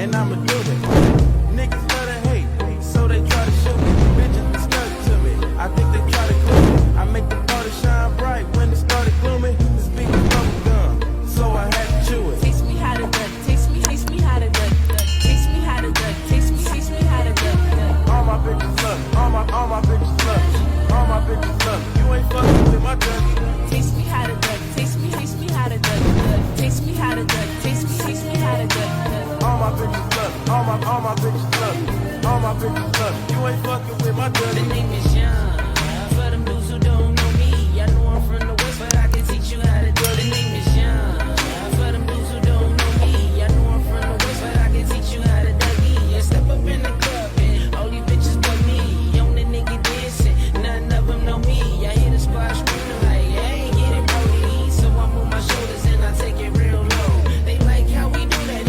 and I'ma do it. Niggas love to hate, so they try to shoot me. Bitches be stuck to me, I think they try to glue me. I make the party shine bright when it started gloomy. The speaker bubble gum, so I had to chew it. Taste me how to duck, taste me how to duck, taste me how to duck, taste me how to duck. All my bitches love, all my bitches love, all my bitches love. You ain't fucking with my duck. Taste me how to duck, taste me how to duck, taste me how to duck, taste me how to duck. All my bitches love, all my bitches love, all my bitches love. You ain't fucking with my duck. The name is Young.